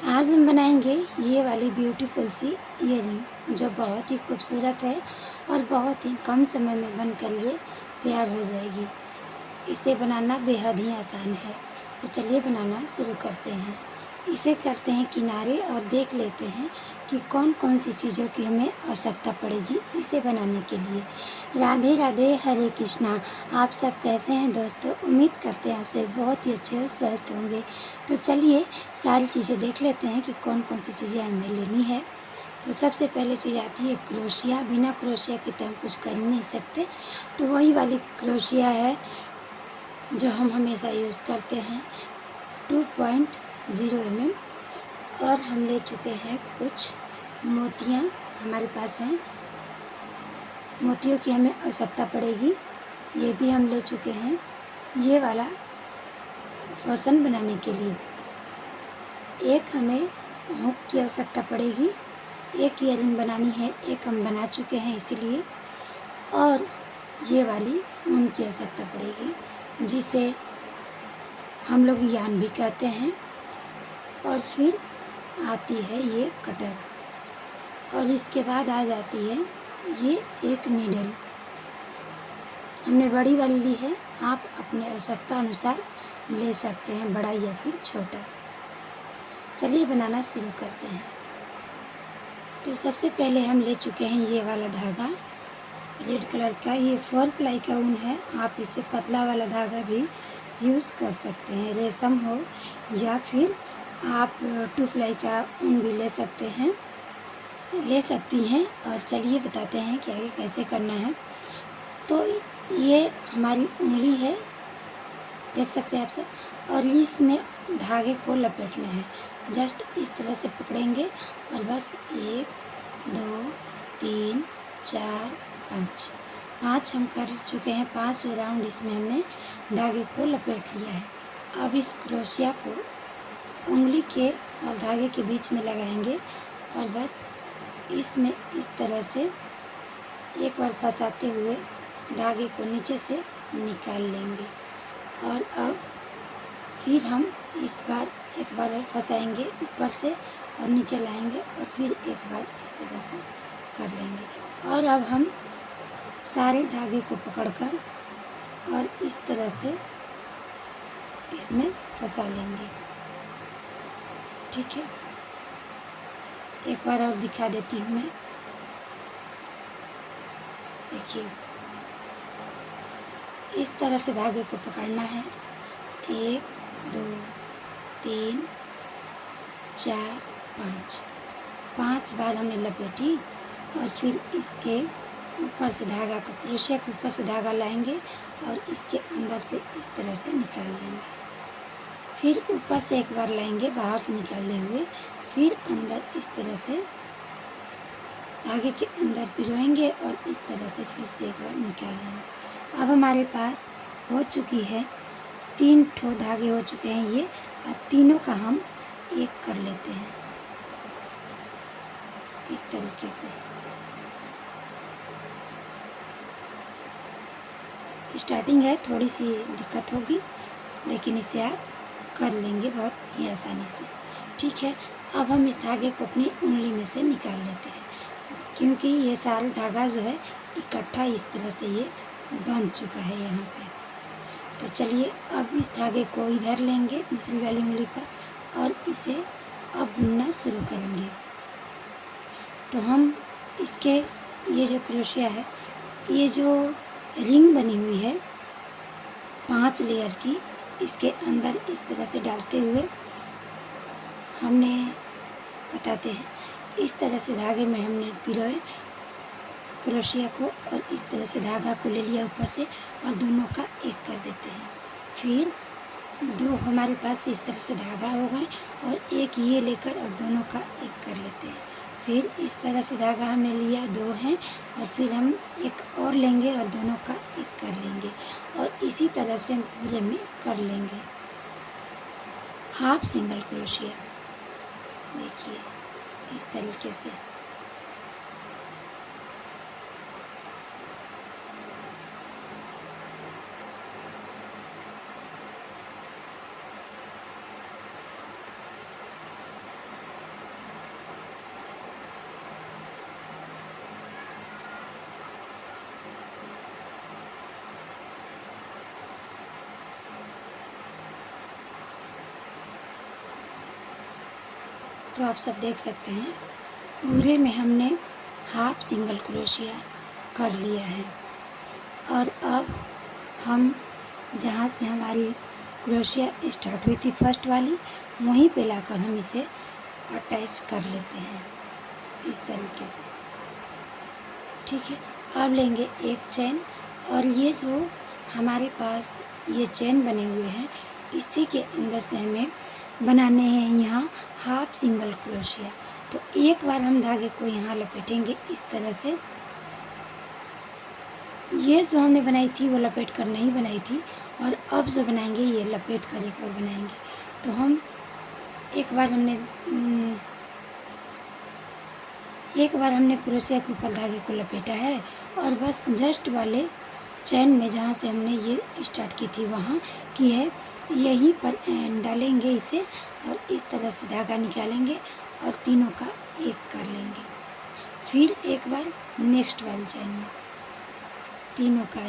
आज हम बनाएंगे ये वाली ब्यूटीफुल सी ईयरिंग जो बहुत ही खूबसूरत है और बहुत ही कम समय में बनकर ये तैयार हो जाएगी। इसे बनाना बेहद ही आसान है, तो चलिए बनाना शुरू करते हैं। इसे करते हैं किनारे और देख लेते हैं कि कौन कौन सी चीज़ों की हमें आवश्यकता पड़ेगी इसे बनाने के लिए। राधे राधे, हरे कृष्णा। आप सब कैसे हैं दोस्तों? उम्मीद करते हैं आप सब बहुत ही अच्छे और स्वस्थ होंगे। तो चलिए सारी चीज़ें देख लेते हैं कि कौन कौन सी चीज़ें हमें लेनी है। तो सबसे पहले चीज़ आती है क्रोशिया। बिना क्रोशिया के तो हम कुछ कर ही नहीं सकते, तो वही वाली क्रोशिया है जो हम हमेशा यूज़ करते हैं, 2.0 mm। और हम ले चुके हैं कुछ मोतियाँ, हमारे पास हैं, मोतियों की हमें आवश्यकता पड़ेगी। ये भी हम ले चुके हैं ये वाला फॉर्सन बनाने के लिए। एक हमें हुक की आवश्यकता पड़ेगी, एक ईयरिंग बनानी है, एक हम बना चुके हैं इसीलिए। और ये वाली ऊन की आवश्यकता पड़ेगी जिसे हम लोग यान भी कहते हैं। और फिर आती है ये कटर, और इसके बाद आ जाती है ये एक नीडल। हमने बड़ी वाली ली है, आप अपने आवश्यकता अनुसार ले सकते हैं, बड़ा या फिर छोटा। चलिए बनाना शुरू करते हैं। तो सबसे पहले हम ले चुके हैं ये वाला धागा, रेड कलर का। ये 4 प्लाई का ऊन है, आप इससे पतला वाला धागा भी यूज़ कर सकते हैं, रेशम हो या फिर आप 2 प्लाई का ऊन भी ले सकते सकती हैं। और चलिए बताते हैं कि आगे कैसे करना है। तो ये हमारी उंगली है, देख सकते हैं आप सब, और इसमें धागे को लपेटना है। जस्ट इस तरह से पकड़ेंगे और बस 1 2 3 4 5 हम कर चुके हैं। 5 राउंड इसमें हमने धागे को लपेट लिया है। अब इस क्रोशिया को उंगली के और धागे के बीच में लगाएंगे और बस इसमें इस तरह से एक बार फंसाते हुए धागे को नीचे से निकाल लेंगे। और अब फिर हम इस बार एक बार और फंसाएंगे ऊपर से और नीचे लाएंगे और फिर एक बार इस तरह से कर लेंगे। और अब हम सारे धागे को पकड़कर और इस तरह से इसमें फंसा लेंगे। ठीक है, एक बार और दिखा देती हूँ मैं। देखिए, इस तरह से धागे को पकड़ना है। 1 2 3 4 5 बार हमने लपेटी और फिर इसके ऊपर से धागा का क्रोशिया के ऊपर से धागा लाएंगे और इसके अंदर से इस तरह से निकाल लेंगे। फिर ऊपर से एक बार लाएंगे बाहर से निकाले हुए, फिर अंदर इस तरह से धागे के अंदर पिरोएंगे और इस तरह से फिर से एक बार निकाल लेंगे। अब हमारे पास हो चुकी है 3 ठो धागे हो चुके हैं ये। अब तीनों का हम एक कर लेते हैं इस तरीके से। स्टार्टिंग है, थोड़ी सी दिक्कत होगी, लेकिन इसे आप कर लेंगे बहुत ही आसानी से। ठीक है, अब हम इस धागे को अपनी उंगली में से निकाल लेते हैं, क्योंकि ये सारा धागा जो है इकट्ठा इस तरह से ये बंध चुका है यहाँ पे। तो चलिए अब इस धागे को इधर लेंगे दूसरी वाली उंगली पर और इसे अब बुनना शुरू करेंगे। तो हम इसके ये जो क्रोशिया है, ये जो रिंग बनी हुई है 5 लेयर की, इसके अंदर इस तरह से डालते हुए हमने बताते हैं, इस तरह से धागे में हमने पिरोए क्रोशिया को और इस तरह से धागा को ले लिया ऊपर से और दोनों का एक कर देते हैं। फिर 2 हमारे पास इस तरह से धागा हो गए और एक ये लेकर और दोनों का एक कर लेते हैं। फिर इस तरह से धागा हमने लिया, 2 हैं, और फिर हम एक और लेंगे और दोनों का एक कर लेंगे और इसी तरह से हम पूरे में कर लेंगे हाफ सिंगल क्रोशिया। देखिए इस तरीके से। तो आप सब देख सकते हैं पूरे में हमने हाफ सिंगल क्रोशिया कर लिया है। और अब हम जहाँ से हमारी क्रोशिया स्टार्ट हुई थी फर्स्ट वाली, वहीं पे लाकर हम इसे अटैच कर लेते हैं इस तरीके से। ठीक है, अब लेंगे एक चेन और ये जो हमारे पास ये चेन बने हुए हैं इसी के अंदर से हमें बनाने हैं यहाँ हाफ सिंगल क्रोशिया। तो एक बार हम धागे को यहाँ लपेटेंगे इस तरह से। ये जो हमने बनाई थी वो लपेट कर नहीं बनाई थी, और अब जो बनाएंगे ये लपेट कर एक बार बनाएंगे। तो हम एक बार हमने क्रोशिया के ऊपर धागे को लपेटा है और बस जस्ट वाले चैन में जहाँ से हमने ये स्टार्ट की थी वहाँ की है, यहीं पर डालेंगे इसे और इस तरह से धागा निकालेंगे और तीनों का एक कर लेंगे। फिर एक बार नेक्स्ट वाले चैन में तीनों का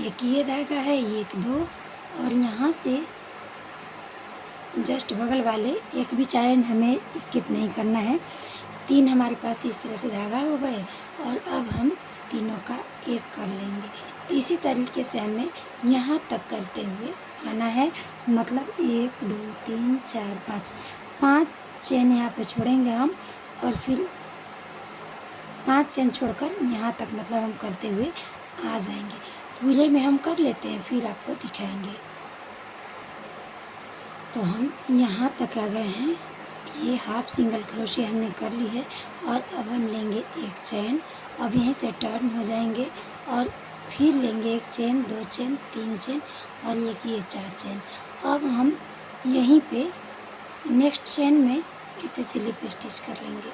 एक ये धागा है, एक दो, और यहाँ से जस्ट बगल वाले एक भी चैन हमें स्किप नहीं करना है। तीन हमारे पास इस तरह से धागा हो गए और अब हम तीनों का एक कर लेंगे। इसी तरीके से हमें यहाँ तक करते हुए आना है, मतलब 1 2 3 4 5 चेन यहाँ पे छोड़ेंगे हम, और फिर 5 चेन छोड़कर यहाँ तक मतलब हम करते हुए आ जाएंगे। पूरे में हम कर लेते हैं फिर आपको दिखाएंगे। तो हम यहाँ तक आ गए हैं, ये हाफ सिंगल क्रोशिया हमने कर ली है और अब हम लेंगे एक चेन। अब यहीं से टर्न हो जाएंगे और फिर लेंगे एक चेन, दो चेन, तीन चेन और एक ये 4 चेन। अब हम यहीं पे नेक्स्ट चेन में इसे स्लिप स्टिच कर लेंगे।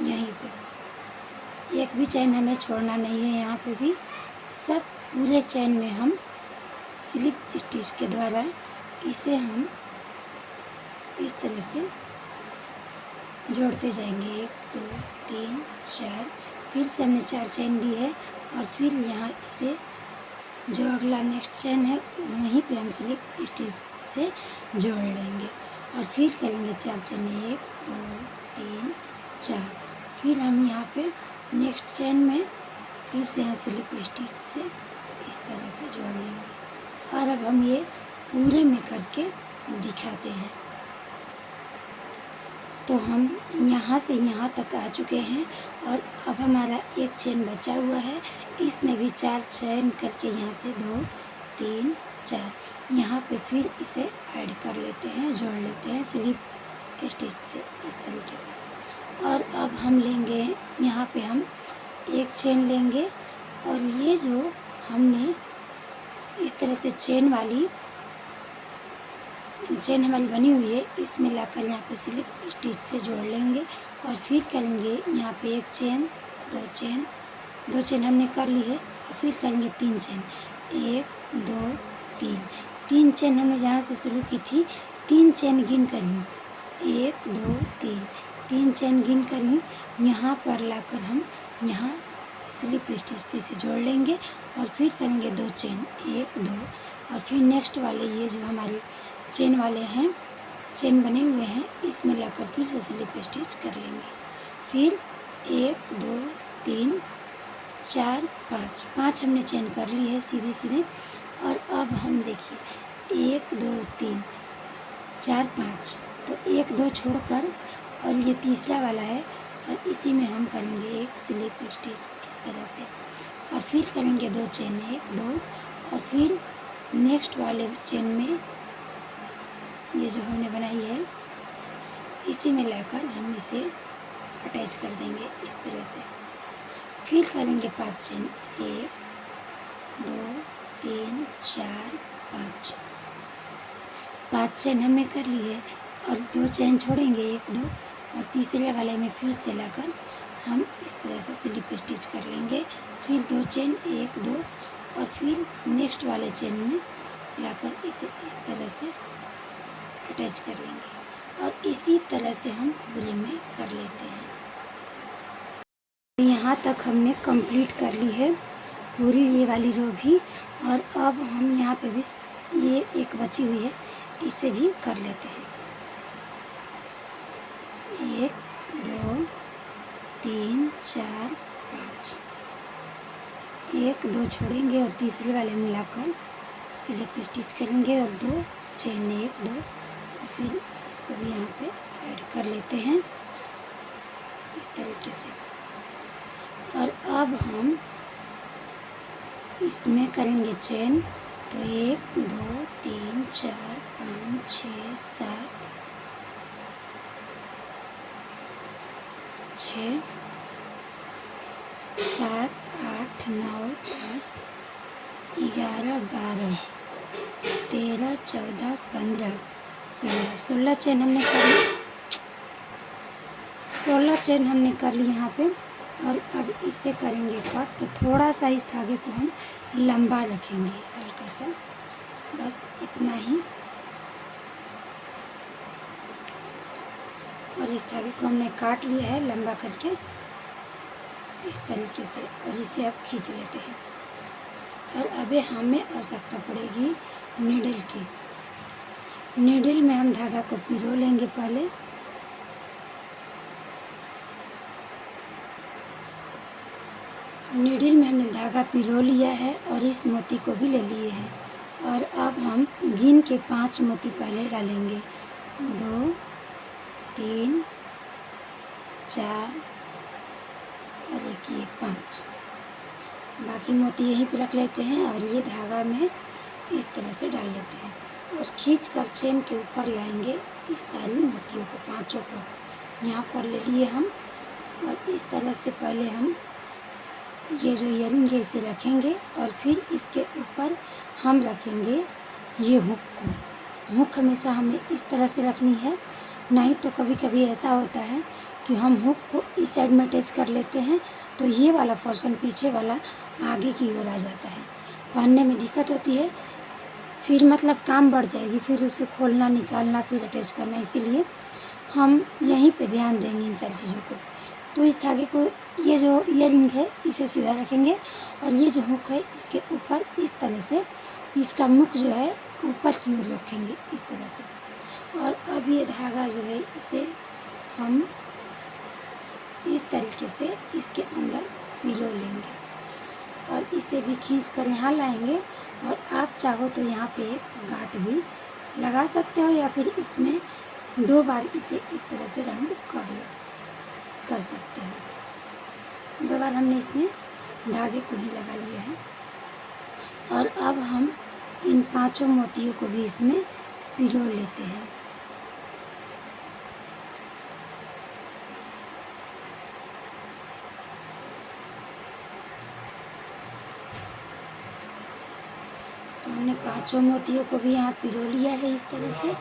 यहीं पे एक भी चेन हमें छोड़ना नहीं है, यहाँ पे भी सब पूरे चेन में हम स्लिप स्टिच के द्वारा इसे हम इस तरह से जोड़ते जाएंगे। 1 2 3 4, फिर से हमने 4 चेन ली है और फिर यहाँ इसे जो अगला नेक्स्ट चेन है वहीं पे हम स्लिप स्टिच से जोड़ लेंगे और फिर करेंगे 4 चेन, 1 2 3 4। फिर हम यहाँ पे नेक्स्ट चेन में फिर से यहाँ स्लिप स्टिच से इस तरह से जोड़ लेंगे। और अब हम ये पूरे में करके दिखाते हैं। तो हम यहाँ से यहाँ तक आ चुके हैं और अब हमारा एक चेन बचा हुआ है, इसमें भी 4 चेन करके यहाँ से 2 3 4 यहाँ पे फिर इसे ऐड कर लेते हैं, जोड़ लेते हैं स्लिप स्टिच से इस तरीके से। और अब हम लेंगे यहाँ पे हम एक चेन लेंगे और ये जो हमने इस तरह से चेन हमारी बनी हुई है इसमें लाकर यहाँ पे स्लिप स्टिच से जोड़ लेंगे और फिर करेंगे यहाँ पे एक चेन, दो चेन हमने कर ली है और फिर करेंगे 3 चेन, 1 2 3। 3 चेन हमने जहाँ से शुरू की थी 3 चेन गिन करेंगे, 1 2 3, 3 चेन गिन कर यहाँ पर लाकर हम यहाँ स्लिप स्टिच से इसे जोड़ लेंगे और फिर करेंगे 2 चेन, 1 2, और फिर नेक्स्ट वाले ये जो हमारे चेन वाले हैं, चेन बने हुए हैं, इसमें लाकर फिर से स्लिप स्टिच कर लेंगे। फिर 1 2 3 4 5 हमने चेन कर ली है सीधे। और अब हम देखिए 1 2 3 4 5, तो 1 2 छोड़कर और ये तीसरा वाला है और इसी में हम करेंगे एक स्लिप स्टिच इस तरह से और फिर करेंगे 2 चेन, 1 2, और फिर नेक्स्ट वाले चेन में ये जो हमने बनाई है इसी में लाकर हम इसे अटैच कर देंगे इस तरह से। फिर करेंगे 5 चेन, 1 2 3 4 5 चेन हमने कर ली है और 2 चेन छोड़ेंगे, 1 2, और तीसरे वाले में फिर से लाकर हम इस तरह से स्लिप स्टिच कर लेंगे। फिर 2 चेन, 1 2, और फिर नेक्स्ट वाले चेन में लाकर इसे इस तरह से अटैच कर लेंगे और इसी तरह से हम पूरे में कर लेते हैं। यहाँ तक हमने कंप्लीट कर ली है पूरी ये वाली रो भी, और अब हम यहाँ पे भी ये एक बची हुई है, इसे भी कर लेते हैं। 1 2 3 4 5, 1 2 छोड़ेंगे और तीसरे वाले मिलाकर स्लिप स्टिच करेंगे और 2 चेन 1 2, और फिर इसको भी यहाँ पे ऐड कर लेते हैं इस तरीके से। और अब हम इसमें करेंगे चेन, तो 1 2 3 4 5 6 7 6 7 8 9 10 11 12 13 14 15 16 16 चेन हमने कर ली, 16 चेन हमने कर ली यहाँ पे। और अब इसे करेंगे कट, तो थोड़ा सा इस धागे को हम लंबा रखेंगे, हल्का सा, बस इतना ही। और इस धागे को हमने काट लिया है लंबा करके इस तरीके से, और इसे अब खींच लेते हैं। और अभी हमें आवश्यकता पड़ेगी नीडल की। नीडल में हम धागा को पिरो लेंगे पहले, नीडल में हमने धागा पिरो लिया है और इस मोती को भी ले लिए हैं। और अब हम गिन के 5 मोती पहले डालेंगे, 2 3 4 और एक ये 5। बाकी मोती यहीं पे रख लेते हैं और ये धागा में इस तरह से डाल लेते हैं और खींच कर चेन के ऊपर लाएंगे इस सारी मोतियों को, 5 को यहाँ पर ले लिए हम। और इस तरह से पहले हम ये जो इयरिंग है इसे रखेंगे और फिर इसके ऊपर हम रखेंगे ये हुक को। हुक हमेशा हमें इस तरह से रखनी है, नहीं तो कभी कभी ऐसा होता है कि हम हुक को इस साइड में अटैच कर लेते हैं तो ये वाला पोर्शन पीछे वाला आगे की ओर आ जाता है, पहनने में दिक्कत होती है, फिर मतलब काम बढ़ जाएगी, फिर उसे खोलना निकालना फिर अटैच करना। इसीलिए हम यहीं पे ध्यान देंगे इन सारी चीज़ों को। तो इस धागे को, ये जो इयरिंग है इसे सीधा रखेंगे और ये जो हुक है इसके ऊपर इस तरह से इसका मुख जो है ऊपर की ओर रखेंगे इस तरह से। और अब ये धागा जो है इसे हम इस तरीके से इसके अंदर पिरो लेंगे और इसे भी खींच कर यहाँ लाएंगे। और आप चाहो तो यहाँ पे एक गांठ भी लगा सकते हो या फिर इसमें 2 बार इसे इस तरह से राउंड कर सकते हो। 2 बार हमने इसमें धागे को ही लगा लिया है। और अब हम इन 5 मोतियों को भी इसमें पिरो लेते हैं। तो हमने 5 मोतियों को भी यहाँ पिरो लिया है इस तरह से।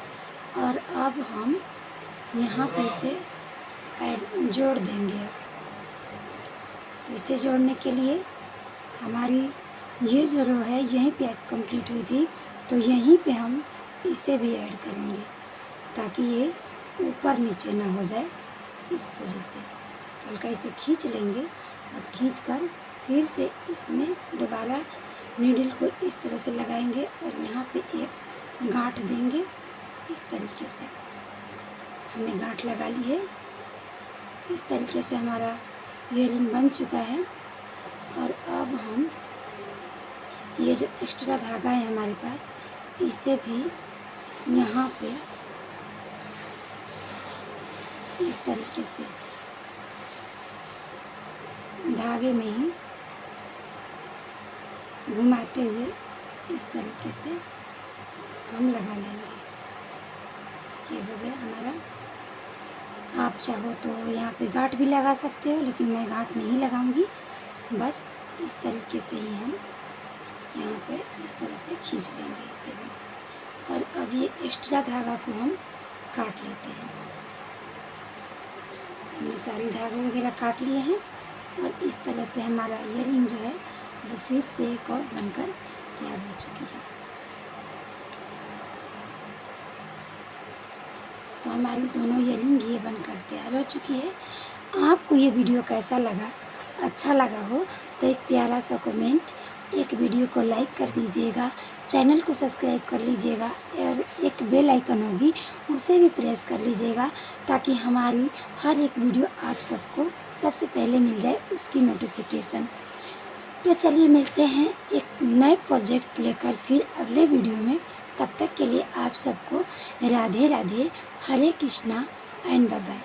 और अब हम यहाँ पे इसे जोड़ देंगे। तो इसे जोड़ने के लिए हमारी ये जो रो है यहीं पे कंप्लीट हुई थी, तो यहीं पे हम इसे भी ऐड करेंगे ताकि ये ऊपर नीचे ना हो जाए। इस वजह से हल्का इसे खींच लेंगे और खींचकर फिर से इसमें दोबारा नीडल को इस तरह से लगाएंगे और यहाँ पे एक गांठ देंगे इस तरीके से। हमने गांठ लगा ली है। इस तरीके से हमारा इयरिंग बन चुका है। और अब हम ये जो एक्स्ट्रा धागा है हमारे पास इसे भी यहाँ पे इस तरीके से धागे में ही घुमाते हुए इस तरीके से हम लगा लेंगे। ये हो गया हमारा। आप चाहो तो यहाँ पे गांठ भी लगा सकते हो, लेकिन मैं गांठ नहीं लगाऊंगी, बस इस तरीके से ही हम यहाँ पे इस तरह से खींच लेंगे इसे भी। और अब ये एक्स्ट्रा धागा को हम काट लेते हैं। हमने सारे धागे वगैरह काट लिए हैं और इस तरह से हमारा इयरिंग जो है वो फिर से एक और बनकर तैयार हो चुकी है। तो हमारी दोनों इयरिंग ये बनकर तैयार हो चुकी है। आपको ये वीडियो कैसा लगा, अच्छा लगा हो तो एक प्यारा सा कमेंट एक वीडियो को लाइक कर दीजिएगा, चैनल को सब्सक्राइब कर लीजिएगा और एक बेल आइकन होगी उसे भी प्रेस कर लीजिएगा ताकि हमारी हर एक वीडियो आप सबको सबसे पहले मिल जाए उसकी नोटिफिकेशन। तो चलिए मिलते हैं एक नए प्रोजेक्ट लेकर फिर अगले वीडियो में। तब तक के लिए आप सबको राधे राधे, हरे कृष्णा एंड बाय बाय।